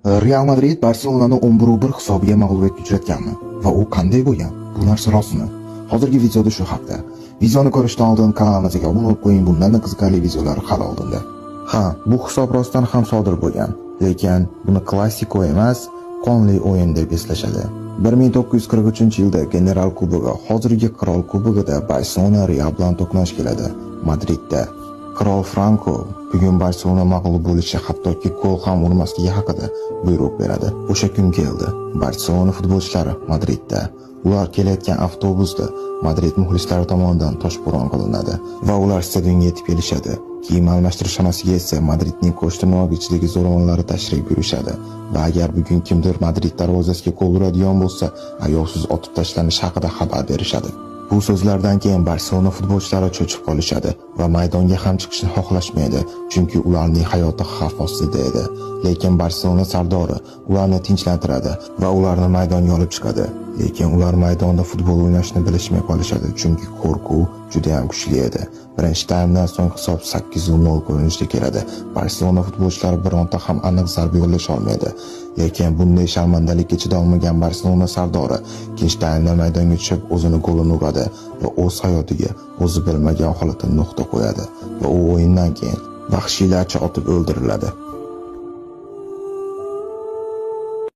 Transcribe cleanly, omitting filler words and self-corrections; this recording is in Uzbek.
Real Madrid Barselonani 11-1 hisobiga mag'lubiyatga uchratganmi va u qanday bo'lgan? Bu narsa rostmi? Hozirgi videoda shu haqda. Videoni ko'rishdan oldin kanalimizga obuna bo'lib qo'ying, bundan qiziqarli videolar hali oldinda. Ha, bu hisob rostdan ham sodir bo'lgan, lekin buni klassiko emas, qonli o'yin deb eslashadi. 1943-yilda General Kubogi, hozirgi Qirol Kubogida Barselona Real bilan to'qnash keladi, Madridda. Qirol Franco bugun Barselona mag'lub bo'lishi, hattoki gol ham urmasligi haqida buyruq beradi. O'sha kun keldi. Barselona futbolchilari Madridda. Ular kelayotgan avtobusda Madrid muxlislari tomonidan toshbo'ron qilinadi va ular stadionga yetib kelishadi. Kiyim almashtirish xonasiga esa Madridning Ko'shtirnoq ichidagi zo'ravonlari tashrif buyurishadi va agar bugun kimdir Madrid darvozasiga gol uradigan bo'lsa, ayovsiz otib tashlanishi haqida xabar berishadi. Bu so'zlardan keyin Barselona futbolchilari cho'chib qolishadi va maydonga ham chiqishni xohlashmaydi, chunki ularning hayoti xavf ostida edi. Lekin Barselona sardori ularni tinchlantiradi va ularni maydonga olib chiqadi. Lekin ular maydonda futbol o'ynashni bilishmay qolishadi, chunki qo'rquv juda ham kuchli edi. Birinchi taymdan so'ng hisob 8-0 ko'rinishga keladi. Barselona futbolchilari bironta ham aniq zarba yo'llasha olmaydi. Lekin bunday sharmandalikka chidolmagan Barselona sardori ikkinchi taymda maydonga tushib o'zini golini uradi va o'z hayotiga o'zi bilmagan holatda nuqta qo'yadi va u o'yindan keyin vahshiylarcha otib o'ldiriladi.